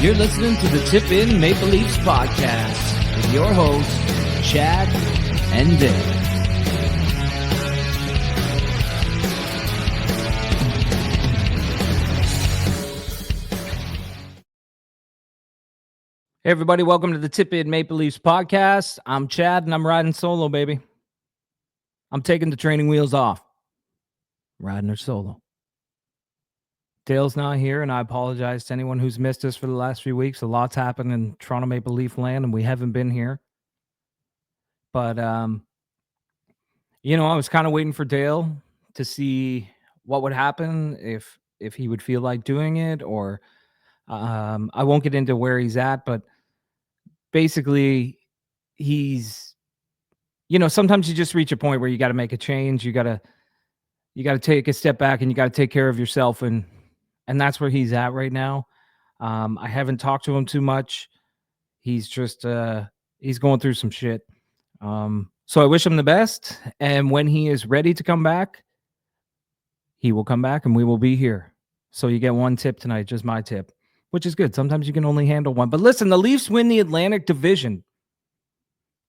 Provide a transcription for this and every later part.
You're listening to the Tip In Maple Leafs podcast with your hosts, Chad and Dave. Hey, everybody. Welcome to the Tip In Maple Leafs podcast. I'm Chad, and I'm riding solo, baby. I'm taking the training wheels off. Riding her solo. Dale's not here, and I apologize to anyone who's missed us for the last few weeks. A lot's happened in Toronto Maple Leaf land, and we haven't been here. But, I was kind of waiting for Dale to see what would happen if he would feel like doing it, or I won't get into where he's at, but basically he's, sometimes you just reach a point where you got to make a change. You got to take a step back and you got to take care of yourself. And that's where he's at right now. I haven't talked to him too much. He's just, he's going through some shit. So I wish him the best. And when he is ready to come back, he will come back and we will be here. So you get one tip tonight, just my tip, which is good. Sometimes you can only handle one. But listen, the Leafs win the Atlantic Division.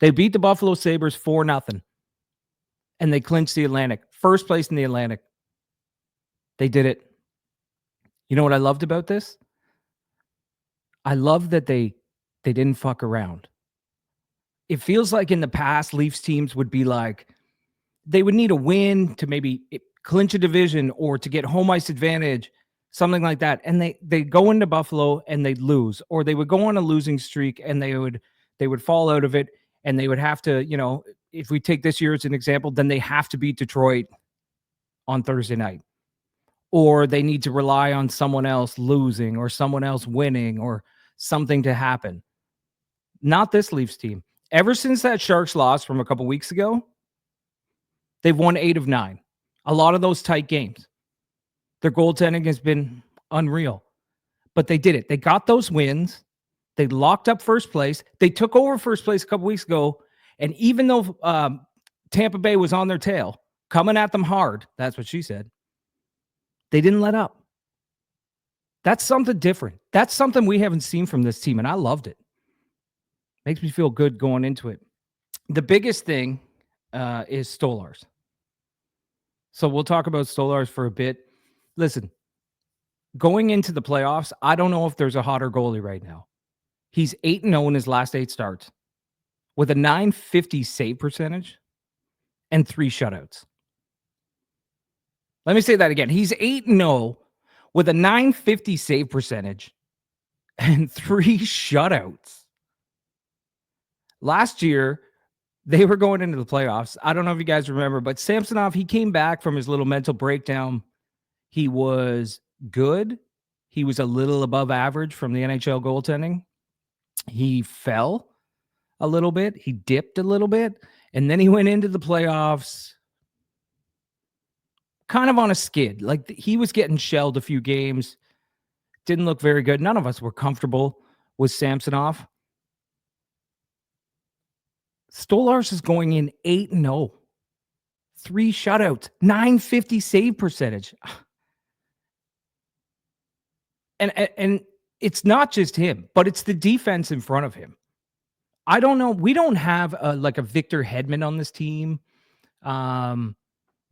They beat the Buffalo Sabres 4-0. And they clinched the Atlantic. First place in the Atlantic. They did it. You know what I loved about this? I love that they didn't fuck around. It feels like in the past, Leafs teams would be like, they would need a win to maybe clinch a division or to get home ice advantage, something like that. And they go into Buffalo and they'd lose, or they would go on a losing streak and they would fall out of it, and they would have to, if we take this year as an example, then they have to beat Detroit on Thursday night. Or they need to rely on someone else losing or someone else winning or something to happen. Not this Leafs team. Ever since that Sharks loss from a couple weeks ago, they've won 8 of 9. A lot of those tight games. Their goaltending has been unreal. But they did it. They got those wins. They locked up first place. They took over first place a couple weeks ago. And even though Tampa Bay was on their tail, coming at them hard, that's what she said, they didn't let up. That's something different. That's something we haven't seen from this team, and I loved it. Makes me feel good going into it. The biggest thing is Stolarz. So we'll talk about Stolarz for a bit. Listen, going into the playoffs, I don't know if there's a hotter goalie right now. He's 8-0 in his last 8 starts with a .950 save percentage and 3 shutouts. Let me say that again. He's 8-0 with a .950 save percentage and 3 shutouts. Last year, they were going into the playoffs. I don't know if you guys remember, but Samsonov, he came back from his little mental breakdown. He was good. He was a little above average from the NHL goaltending. He fell a little bit. He dipped a little bit. And then he went into the playoffs kind of on a skid. Like, he was getting shelled a few games. Didn't look very good. None of us were comfortable with Samsonov. Stolarz is going in 8-0. 3 shutouts. .950 save percentage. And it's not just him, but it's the defense in front of him. I don't know. We don't have a Victor Hedman on this team.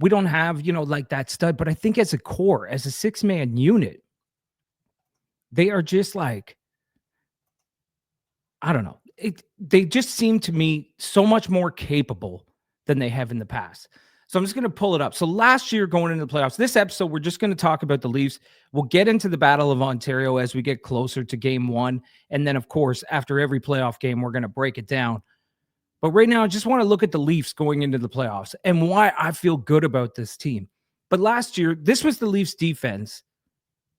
We don't have, that stud, but I think as a core, as a 6-man unit, they are just like, I don't know. They just seem to me so much more capable than they have in the past. So I'm just going to pull it up. So last year going into the playoffs, this episode, we're just going to talk about the Leafs. We'll get into the Battle of Ontario as we get closer to game 1. And then, of course, after every playoff game, we're going to break it down. But right now, I just want to look at the Leafs going into the playoffs and why I feel good about this team. But last year, this was the Leafs defense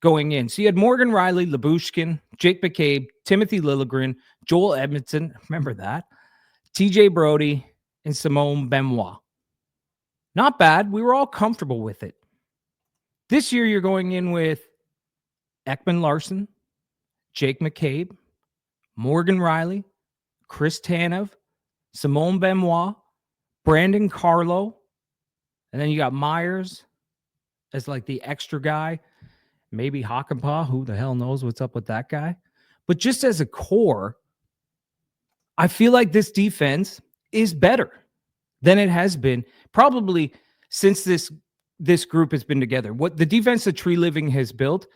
going in. So you had Morgan Riley, Lyubushkin, Jake McCabe, Timothy Liljegren, Joel Edmondson, remember that, TJ Brody, and Simone Benoit. Not bad. We were all comfortable with it. This year, you're going in with Ekman Larson, Jake McCabe, Morgan Riley, Chris Tanev, Simone Benoit, Brandon Carlo, and then you got Myers as like the extra guy. Maybe Hakanpää, who the hell knows what's up with that guy. But just as a core, I feel like this defense is better than it has been probably since this group has been together. What the defense that Tree Living has built,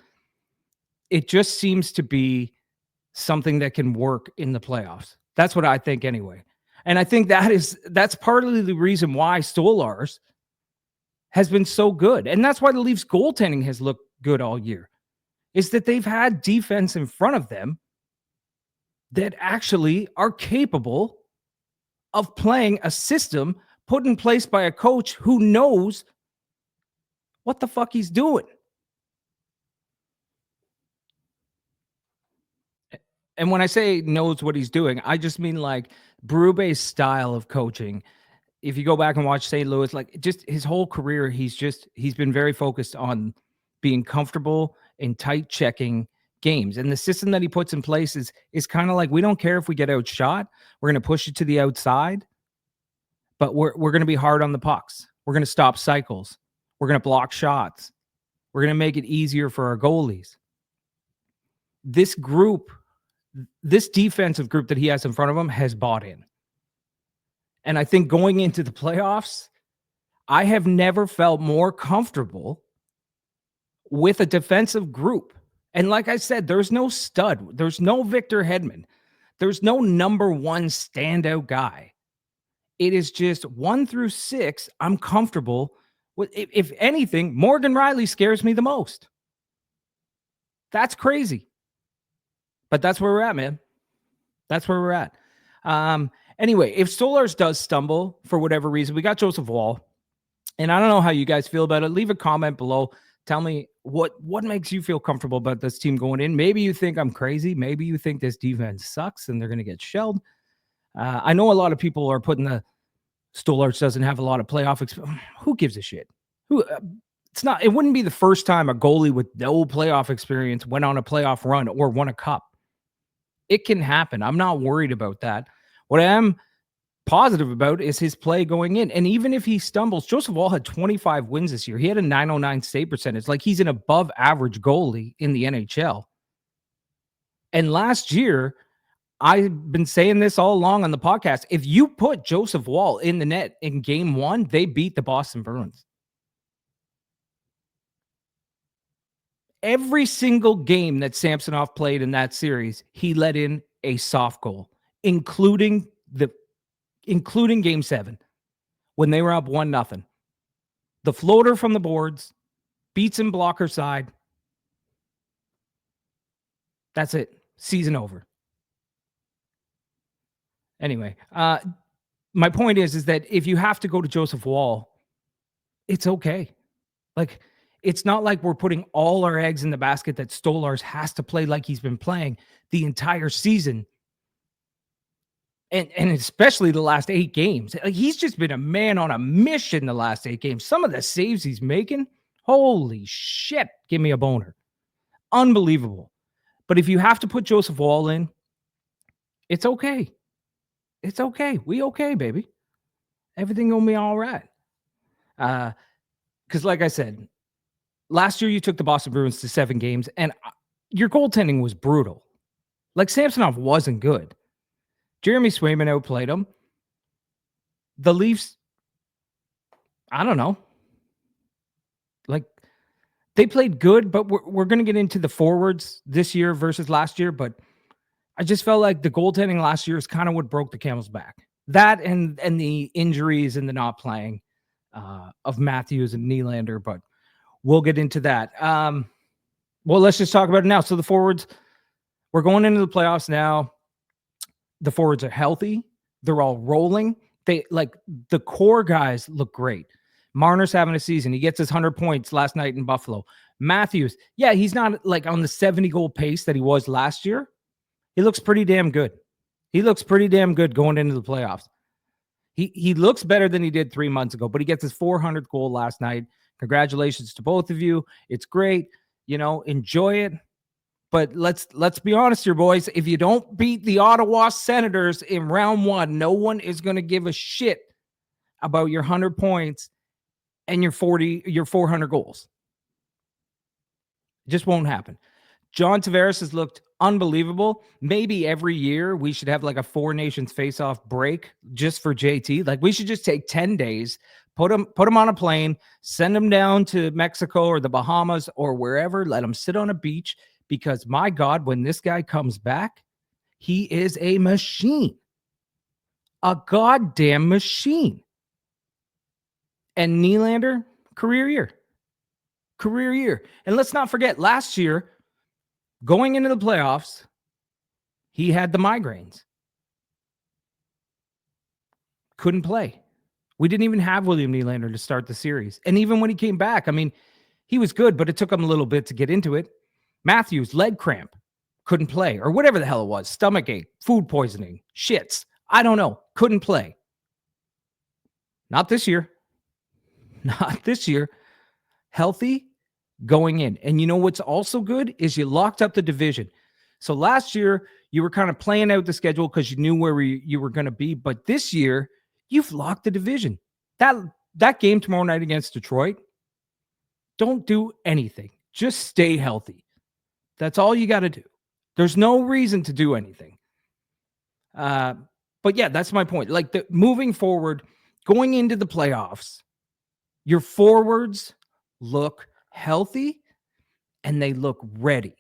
it just seems to be something that can work in the playoffs. That's what I think anyway. And I think that's partly the reason why Stolarz has been so good. And that's why the Leafs goaltending has looked good all year. Is that they've had defense in front of them that actually are capable of playing a system put in place by a coach who knows what the fuck he's doing. And when I say knows what he's doing, I just mean like Berube's style of coaching. If you go back and watch St. Louis, like just his whole career, he's been very focused on being comfortable in tight checking games. And the system that he puts in place is kind of like, we don't care if we get outshot. We're going to push it to the outside, but we're going to be hard on the pucks. We're going to stop cycles. We're going to block shots. We're going to make it easier for our goalies. This group, this defensive group that he has in front of him has bought in. And I think going into the playoffs, I have never felt more comfortable with a defensive group. And like I said, there's no stud. There's no Victor Hedman. There's no number one standout guy. It is just 1 through 6. I'm comfortable with. If anything, Morgan Riley scares me the most. That's crazy. But that's where we're at, man. That's where we're at. Anyway, if Stolarz does stumble for whatever reason, we got Joseph Woll. And I don't know how you guys feel about it. Leave a comment below. Tell me what makes you feel comfortable about this team going in. Maybe you think I'm crazy. Maybe you think this defense sucks and they're going to get shelled. I know a lot of people are putting the Stolarz doesn't have a lot of playoff experience. Who gives a shit? It wouldn't be the first time a goalie with no playoff experience went on a playoff run or won a cup. It can happen. I'm not worried about that. What I am positive about is his play going in. And even if he stumbles, Joseph Woll had 25 wins this year. He had a .909 save percentage. Like, he's an above average goalie in the NHL. And last year, I've been saying this all along on the podcast. If you put Joseph Woll in the net in game 1, they beat the Boston Bruins. Every single game that Samsonov played in that series, he let in a soft goal, including game 7 when they were up 1-0. The floater from the boards, beats in blocker side. That's it. Season over. Anyway, my point is that if you have to go to Joseph Woll, it's okay. Like, it's not like we're putting all our eggs in the basket that Stolarz has to play like he's been playing the entire season. And especially the last 8 games. Like, he's just been a man on a mission the last 8 games. Some of the saves he's making, holy shit, give me a boner. Unbelievable. But if you have to put Joseph Woll in, it's okay. It's okay. We okay, baby. Everything gonna be all right. Because like I said, last year you took the Boston Bruins to 7 games, and your goaltending was brutal. Like, Samsonov wasn't good. Jeremy Swayman outplayed him. The Leafs, I don't know. Like, they played good, but we're going to get into the forwards this year versus last year. But I just felt like the goaltending last year is kind of what broke the camel's back. That and the injuries and the not playing of Matthews and Nylander. But we'll get into that. Well, let's just talk about it now. So the forwards, we're going into the playoffs now. The forwards are healthy. They're all rolling. The core guys look great. Marner's having a season. He gets his 100 points last night in Buffalo. Matthews, yeah, he's not like on the 70-goal pace that he was last year. He looks pretty damn good. He looks pretty damn good going into the playoffs. He looks better than he did 3 months ago, but he gets his 400th goal last night. Congratulations to both of you. It's great. Enjoy it. But let's be honest here, boys. If you don't beat the Ottawa Senators in round 1, no one is going to give a shit about your 100 points and your 400 goals. It just won't happen. John Tavares has looked unbelievable. Maybe every year we should have like a Four Nations face-off break just for JT. Like we should just take 10 days, put him on a plane, send him down to Mexico or the Bahamas or wherever, let him sit on a beach, because my God, when this guy comes back, he is a machine. A goddamn machine. And Nylander, career year. Career year. And let's not forget, last year, going into the playoffs, he had the migraines. Couldn't play. We didn't even have William Nylander to start the series. And even when he came back, I mean, he was good, but it took him a little bit to get into it. Matthews, leg cramp, couldn't play, or whatever the hell it was, stomach ache, food poisoning, shits. I don't know, couldn't play. Not this year. Not this year. Healthy going in. And you know what's also good is you locked up the division. So last year, you were kind of playing out the schedule because you knew where you were going to be. But this year, you've locked the division. That game tomorrow night against Detroit, don't do anything. Just stay healthy. That's all you got to do. There's no reason to do anything. But yeah, that's my point. Like moving forward, going into the playoffs, your forwards look healthy and they look ready.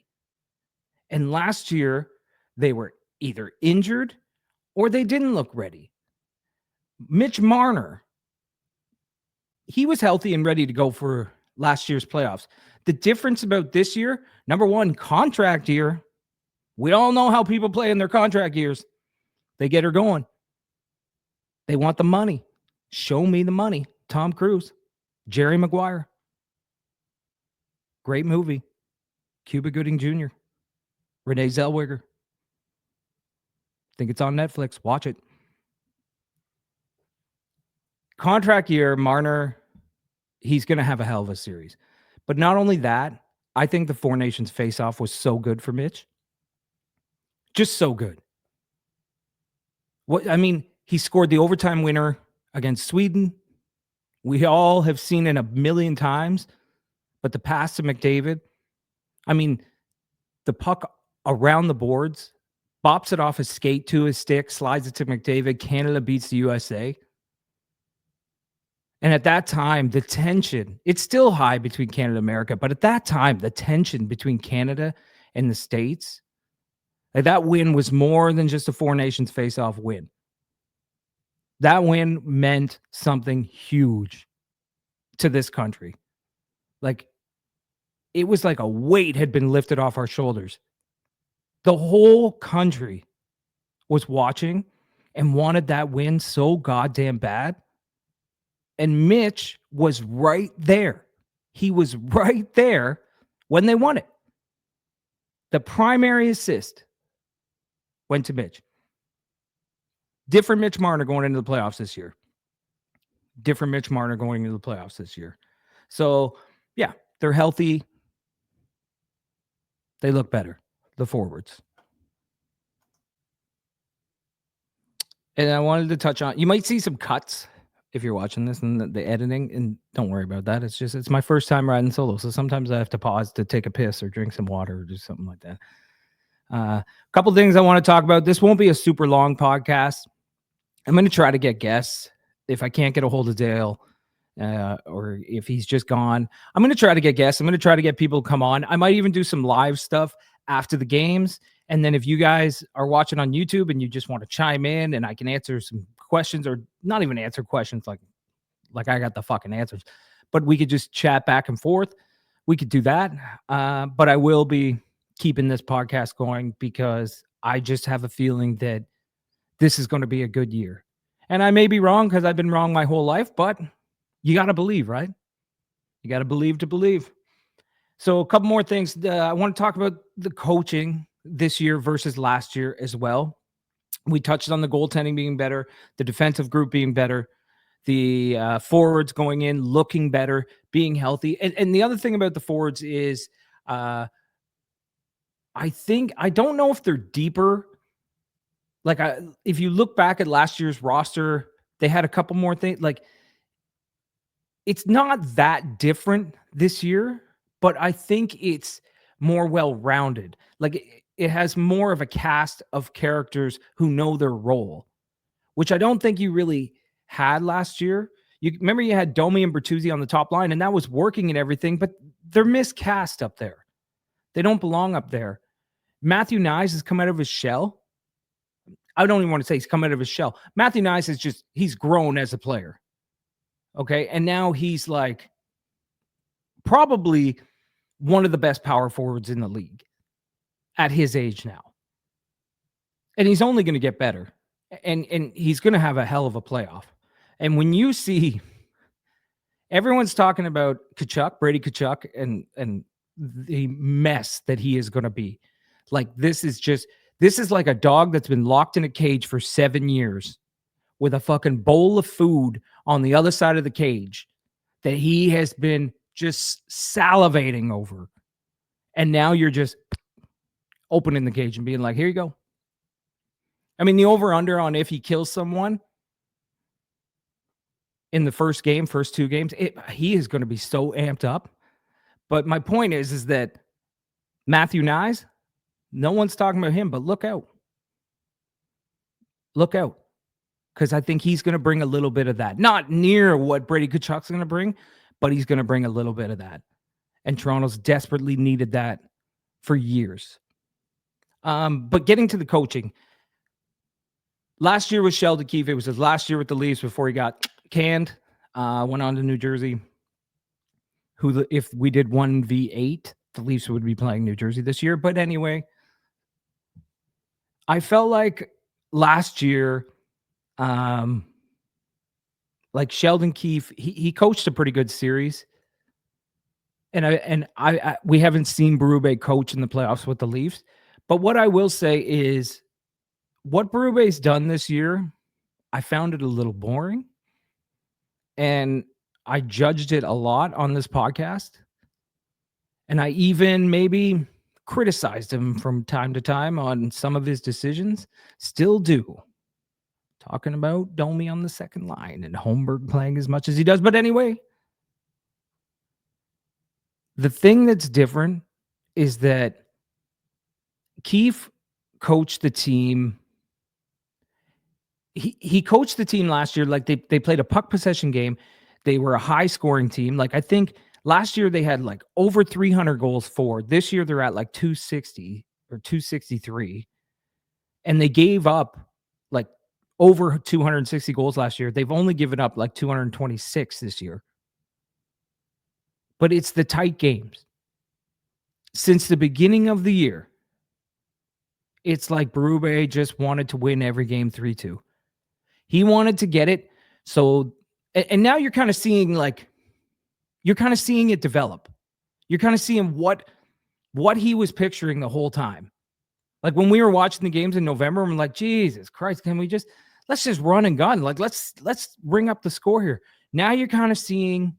And last year, they were either injured or they didn't look ready. Mitch Marner, he was healthy and ready to go for last year's playoffs. The difference about this year, number one, contract year. We all know how people play in their contract years. They get her going. They want the money. Show me the money. Tom Cruise, Jerry Maguire. Great movie. Cuba Gooding Jr., Renee Zellweger. Think it's on Netflix. Watch it. Contract year, Marner, he's going to have a hell of a series. But not only that, I think the Four Nations face-off was so good for Mitch. Just so good. He scored the overtime winner against Sweden. We all have seen it a million times. But the pass to McDavid, the puck around the boards, bops it off his skate to his stick, slides it to McDavid. Canada beats the USA. And at that time, the tension, it's still high between Canada and America, but at that time, the tension between Canada and the States, like that win was more than just a Four Nations face-off win. That win meant something huge to this country. Like, it was like a weight had been lifted off our shoulders. The whole country was watching and wanted that win so goddamn bad. And Mitch was right there. He was right there when they won it. The primary assist went to Mitch. Different Mitch Marner going into the playoffs this year. Different Mitch Marner going into the playoffs this year. So, yeah, they're healthy. They look better, the forwards. And I wanted to touch on, you might see some cuts if you're watching this and the editing, and don't worry about that. It's my first time riding solo. So sometimes I have to pause to take a piss or drink some water or do something like that. A couple things I want to talk about. This won't be a super long podcast. I'm going to try to get guests. If I can't get a hold of Dale, or if he's just gone, I'm going to try to get guests. I'm going to try to get people to come on. I might even do some live stuff after the games. And then if you guys are watching on YouTube and you just want to chime in and I can answer some questions, or not even answer questions like I got the fucking answers, but we could just chat back and forth. We could do that. But I will be keeping this podcast going because I just have a feeling that this is going to be a good year. And I may be wrong because I've been wrong my whole life, but you got to believe, right? You got to believe to believe. So a couple more things. I want to talk about the coaching this year versus last year as well. We touched on the goaltending being better, the defensive group being better, the forwards going in, looking better, being healthy. And the other thing about the forwards is I don't know if they're deeper. Like if you look back at last year's roster, they had a couple more things. Like it's not that different this year, but I think it's more well-rounded. Like it has more of a cast of characters who know their role, which I don't think you really had last year. You remember you had Domi and Bertuzzi on the top line, and that was working and everything, but they're miscast up there. They don't belong up there. Matthew Nyes has come out of his shell. I don't even want to say he's come out of his shell. Matthew Nyes is just, he's grown as a player. Okay. And now he's like probably one of the best power forwards in the league at his age now. And he's only going to get better. And he's going to have a hell of a playoff. And when you see everyone's talking about Tkachuk, Brady Tkachuk, and the mess that he is going to be. Like, this is like a dog that's been locked in a cage for 7 years with a fucking bowl of food on the other side of the cage that he has been just salivating over. And now you're just opening the cage and being like, here you go. I mean, the over-under on if he kills someone in the first 2 games, he is going to be so amped up. But my point is that Matthew Nyes, no one's talking about him, but look out. Look out. Because I think he's going to bring a little bit of that. Not near what Brady Tkachuk's going to bring, but he's going to bring a little bit of that. And Toronto's desperately needed that for years. But getting to the coaching, last year was Sheldon Keefe. It was his last year with the Leafs before he got canned. Went on to New Jersey. If we did 1v8, the Leafs would be playing New Jersey this year. But anyway, I felt like last year, like Sheldon Keefe, he coached a pretty good series. And we haven't seen Berube coach in the playoffs with the Leafs. But what I will say is what Berube's done this year, I found it a little boring. And I judged it a lot on this podcast. And I even maybe criticized him from time to time on some of his decisions. Still do. Talking about Domi on the second line and Holmberg playing as much as he does. But anyway, the thing that's different is that Keefe coached the team. He coached the team last year. Like they played a puck possession game. They were a high scoring team. Like I think last year they had like over 300 goals for. This year they're at like 260 or 263. And they gave up like over 260 goals last year. They've only given up like 226 this year. But it's the tight games. Since the beginning of the year, it's like Berube just wanted to win every game 3-2. He wanted to get it. So, and now you're kind of seeing it develop. You're kind of seeing what he was picturing the whole time. Like when we were watching the games in November, I'm like, Jesus Christ, let's just run and gun. Like, let's bring up the score here. Now you're kind of seeing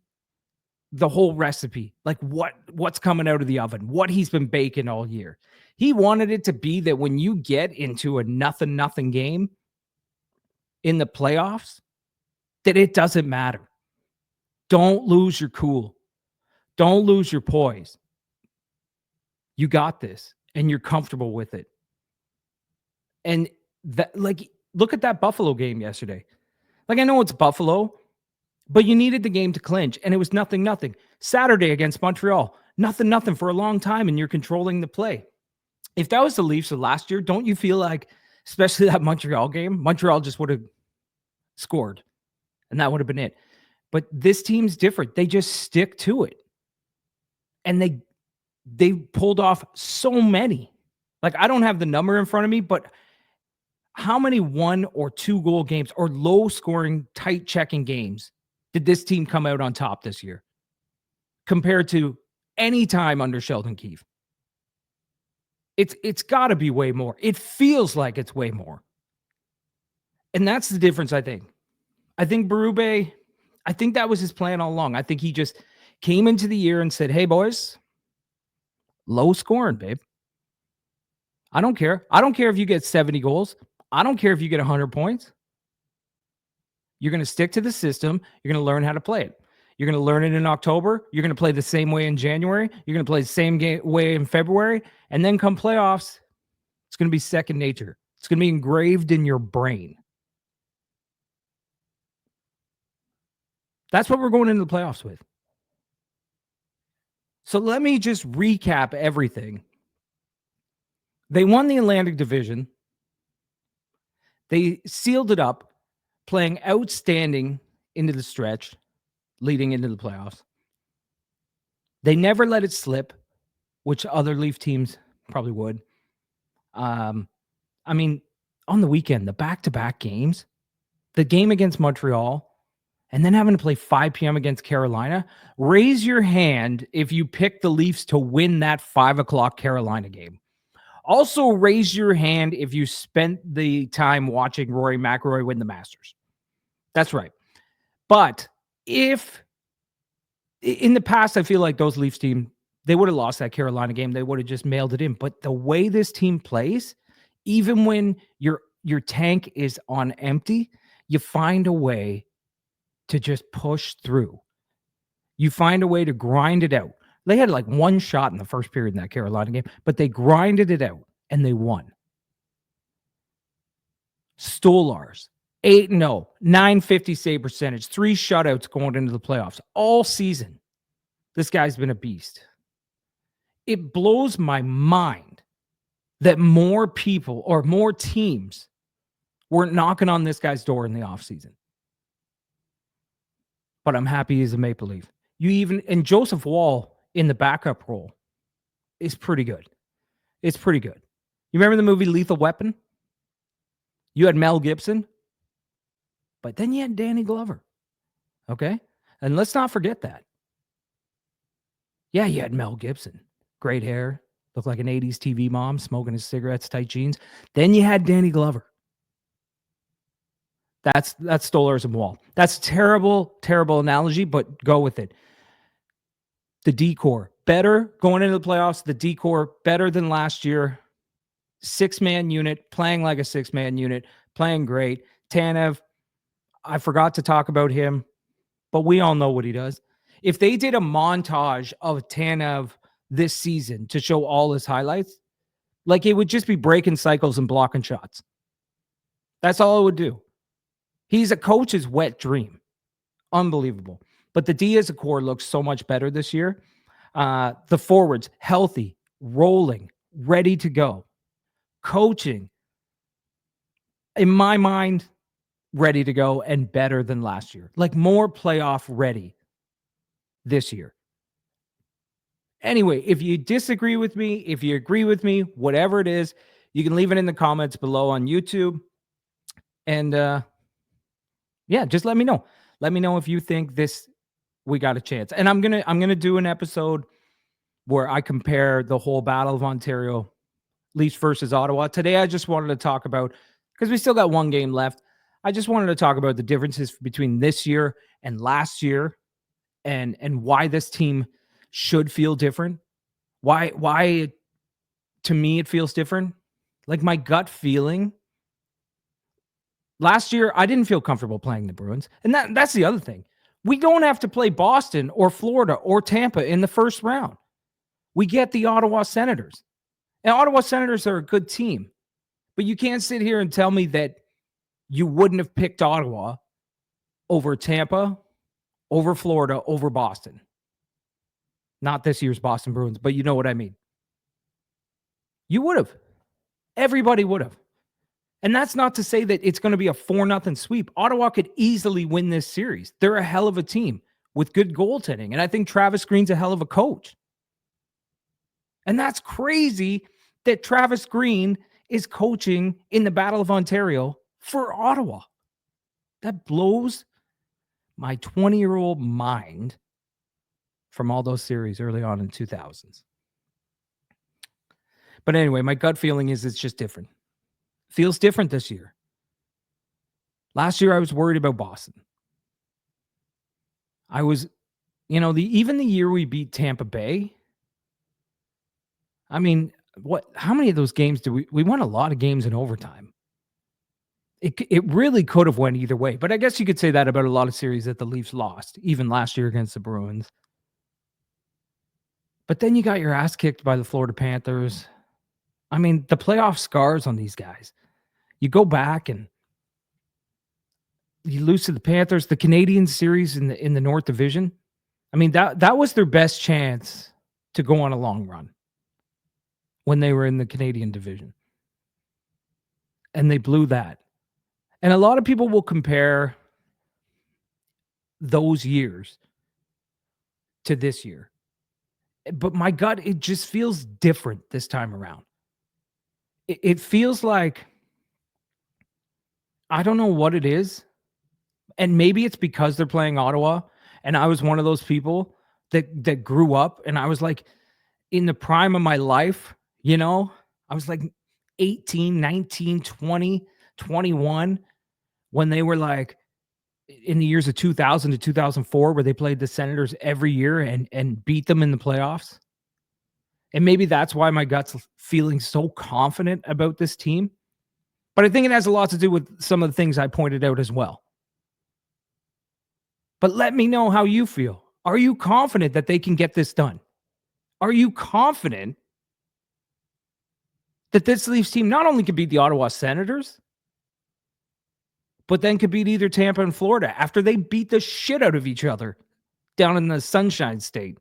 the whole recipe, like what's coming out of the oven, what he's been baking all year. He wanted it to be that when you get into a nothing game in the playoffs, that it doesn't matter. Don't lose your cool. Don't lose your poise. You got this, and you're comfortable with it. And that, like, look at that Buffalo game yesterday. Like, I know it's Buffalo, but you needed the game to clinch, and it was 0-0. Saturday against Montreal, 0-0 for a long time, and you're controlling the play. If that was the Leafs of last year, don't you feel like, especially that Montreal game, Montreal just would have scored, and that would have been it. But this team's different. They just stick to it. And they pulled off so many. Like, I don't have the number in front of me, but how many 1 or 2 goal games or low scoring, tight checking games did this team come out on top this year compared to any time under Sheldon Keefe? It's got to be way more. It feels like it's way more. And that's the difference, I think. I think Berube, I think that was his plan all along. I think he just came into the year and said, hey, boys, low scoring, babe. I don't care. I don't care if you get 70 goals. I don't care if you get 100 points. You're going to stick to the system. You're going to learn how to play it. You're going to learn it in October. You're going to play the same way in January. You're going to play the same way in February. And then come playoffs, going to be second nature. It's going to be engraved in your brain. That's what we're going into the playoffs with. So let me just recap everything. They won the Atlantic Division. They sealed it up, playing outstanding into the stretch, leading into the playoffs. They never let it slip, which other Leaf teams probably would. I mean, on the weekend, the back-to-back games, the game against Montreal, and then having to play 5 p.m. against Carolina, raise your hand if you picked the Leafs to win that 5 o'clock Carolina game. Also, raise your hand if you spent the time watching Rory McIlroy win the Masters. That's right. But if in the past, I feel like those Leafs team, they would have lost that Carolina game. They would have just mailed it in. But the way this team plays, even when your tank is on empty, you find a way to just push through. You find a way to grind it out. They had like one shot in the first period in that Carolina game, but they grinded it out and they won. Stolarz, 8-0, 950 save percentage, 3 shutouts going into the playoffs all season. This guy's been a beast. It blows my mind that more people or more teams were knocking on this guy's door in the offseason. But I'm happy he's a Maple Leaf. And Joseph Wall in the backup role is pretty good. It's pretty good. You remember the movie Lethal Weapon? You had Mel Gibson, but then you had Danny Glover. Okay? And let's not forget that. Yeah, you had Mel Gibson. Great hair. Looked like an 80s TV mom, smoking his cigarettes, tight jeans. Then you had Danny Glover. That's Stolarz and Wall. That's terrible, terrible analogy, but go with it. The decor, better going into the playoffs. The decor, better than last year. 6-man unit, playing like a 6-man unit, playing great. Tanev, I forgot to talk about him, but we all know what he does. If they did a montage of Tanev this season to show all his highlights, like it would just be breaking cycles and blocking shots. That's all it would do. He's a coach's wet dream. Unbelievable. But the Diaz core looks so much better this year. The forwards, healthy, rolling, ready to go. Coaching, in my mind, ready to go and better than last year. Like more playoff ready this year. Anyway, if you disagree with me, if you agree with me, whatever it is, you can leave it in the comments below on YouTube. And yeah, just let me know. Let me know if you think we got a chance. And I'm gonna do an episode where I compare the whole Battle of Ontario, Leafs versus Ottawa. Today, I just wanted to talk about, because we still got one game left, I just wanted to talk about the differences between this year and last year and why this team should feel different. Why to me it feels different. Like my gut feeling. Last year, I didn't feel comfortable playing the Bruins. And that's the other thing. We don't have to play Boston or Florida or Tampa in the first round. We get the Ottawa Senators. And Ottawa Senators are a good team. But you can't sit here and tell me that you wouldn't have picked Ottawa over Tampa, over Florida, over Boston. Not this year's Boston Bruins, but you know what I mean. You would have. Everybody would have. And that's not to say that it's going to be a 4-0 sweep. Ottawa could easily win this series. They're a hell of a team with good goaltending. And I think Travis Green's a hell of a coach. And that's crazy that Travis Green is coaching in the Battle of Ontario for Ottawa. That blows my 20-year-old mind from all those series early on in 2000s. But anyway, my gut feeling is it's just different. Feels different this year. Last year, I was worried about Boston. I was, even the year we beat Tampa Bay, I mean, how many of those games we won a lot of games in overtime. It really could have went either way, but I guess you could say that about a lot of series that the Leafs lost, even last year against the Bruins. But then you got your ass kicked by the Florida Panthers. I mean, the playoff scars on these guys. You go back and you lose to the Panthers, the Canadian series in the North Division. I mean, that was their best chance to go on a long run when they were in the Canadian division. And they blew that. And a lot of people will compare those years to this year. But my gut, it just feels different this time around. It feels like, I don't know what it is. And maybe it's because they're playing Ottawa. And I was one of those people that grew up, and I was like in the prime of my life, you know, I was like 18, 19, 20, 21 when they were like in the years of 2000 to 2004, where they played the Senators every year and beat them in the playoffs. And maybe that's why my gut's feeling so confident about this team. But I think it has a lot to do with some of the things I pointed out as well. But let me know how you feel. Are you confident that they can get this done? Are you confident that this Leafs team not only could beat the Ottawa Senators, but then could beat either Tampa and Florida after they beat the shit out of each other down in the Sunshine State?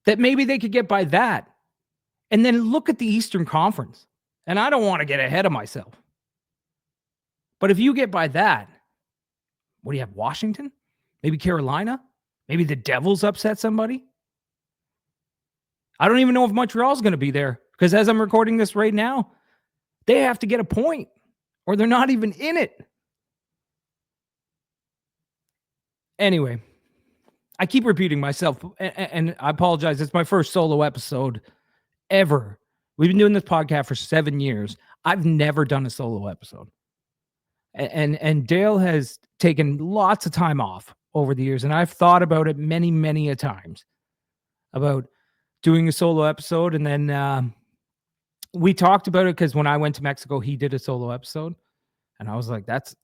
That maybe they could get by that. And then look at the Eastern Conference. And I don't want to get ahead of myself. But if you get by that, what do you have? Washington? Maybe Carolina? Maybe the Devils upset somebody? I don't even know if Montreal's going to be there, because as I'm recording this right now, they have to get a point or they're not even in it. Anyway, I keep repeating myself, and I apologize. It's my first solo episode ever. We've been doing this podcast for 7 years. I've never done a solo episode. And Dale has taken lots of time off over the years, and I've thought about it many, many a times about doing a solo episode. And then we talked about it because when I went to Mexico, he did a solo episode, and I was like, that's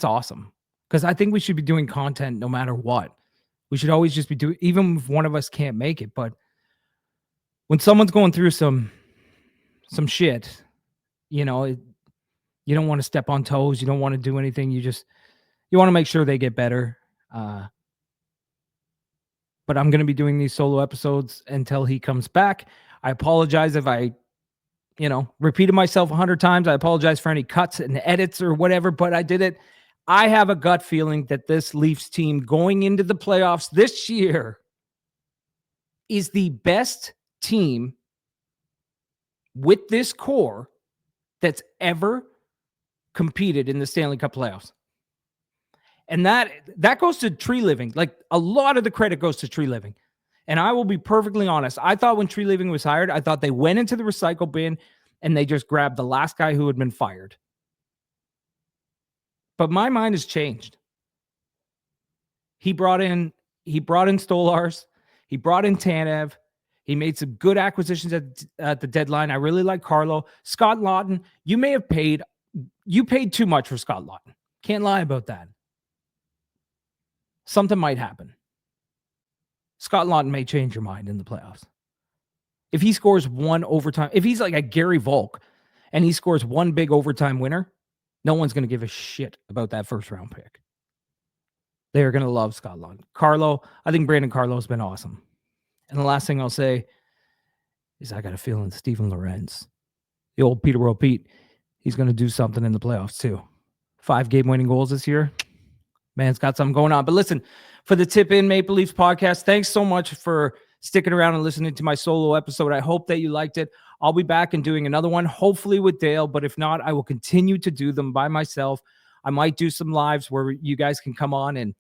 awesome, because I think we should be doing content no matter what. We should always just be doing, even if one of us can't make it. But when someone's going through some shit, you know, you don't want to step on toes. You don't want to do anything. You want to make sure they get better. But I'm going to be doing these solo episodes until he comes back. I apologize if I, repeated myself 100 times. I apologize for any cuts and edits or whatever, but I did it. I have a gut feeling that this Leafs team going into the playoffs this year is the best team with this core that's ever competed in the Stanley Cup playoffs. And that goes to Tree Living. Like, a lot of the credit goes to Tree Living. And I will be perfectly honest. I thought when Tree Living was hired, I thought they went into the recycle bin and they just grabbed the last guy who had been fired. But my mind has changed. He brought in Stolars. He brought in Tanev. He made some good acquisitions at the deadline. I really like Carlo. Scott Laughton, you paid too much for Scott Laughton. Can't lie about that. Something might happen. Scott Laughton may change your mind in the playoffs. If he scores one overtime, if he's like a Gary Volk and he scores one big overtime winner, no one's going to give a shit about that first round pick. They're going to love Scott Laughton. Carlo, I think Brandon Carlo's been awesome. And the last thing I'll say is I got a feeling Steven Lorentz, the old Peterborough Pete, he's going to do something in the playoffs too. 5 game-winning goals this year. Man's got something going on. But listen, for the Tip In Maple Leafs podcast, thanks so much for sticking around and listening to my solo episode. I hope that you liked it. I'll be back and doing another one, hopefully with Dale. But if not, I will continue to do them by myself. I might do some lives where you guys can come on and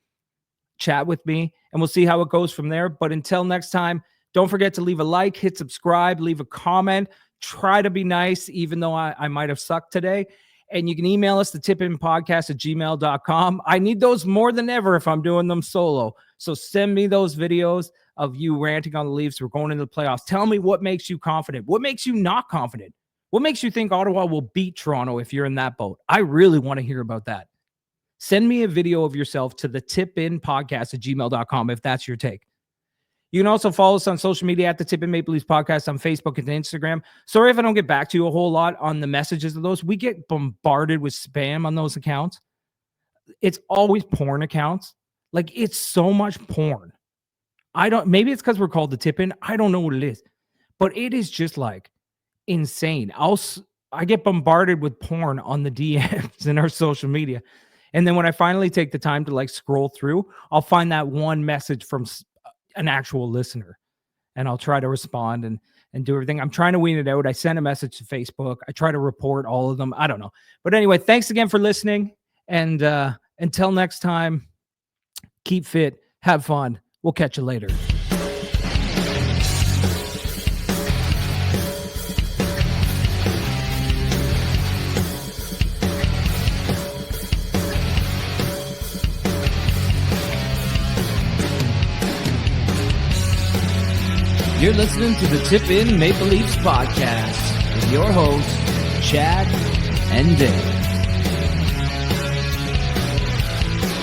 chat with me, and we'll see how it goes from there. But until next time, don't forget to leave a like, hit subscribe, leave a comment. Try to be nice, even though I might have sucked today. And you can email us, thetipinpodcast@gmail.com. I need those more than ever if I'm doing them solo. So send me those videos of you ranting on the Leafs. We're going into the playoffs. Tell me what makes you confident. What makes you not confident? What makes you think Ottawa will beat Toronto if you're in that boat? I really want to hear about that. Send me a video of yourself to thetipinpodcast@gmail.com if that's your take. You can also follow us on social media at the Tip in Maple Leafs Podcast on Facebook and Instagram. Sorry if I don't get back to you a whole lot on the messages of those. We get bombarded with spam on those accounts. It's always porn accounts. Like, it's so much porn. Maybe it's because we're called the Tip In. I don't know what it is, but it is just like insane. I get bombarded with porn on the DMs in our social media. And then when I finally take the time to like scroll through, I'll find that one message from an actual listener, and I'll try to respond and do everything. I'm trying to wean it out. I send a message to Facebook. I try to report all of them. I don't know. But anyway, thanks again for listening. And until next time, keep fit, have fun. We'll catch you later. You're listening to the Tip In Maple Leafs Podcast with your hosts, Chad and Dave.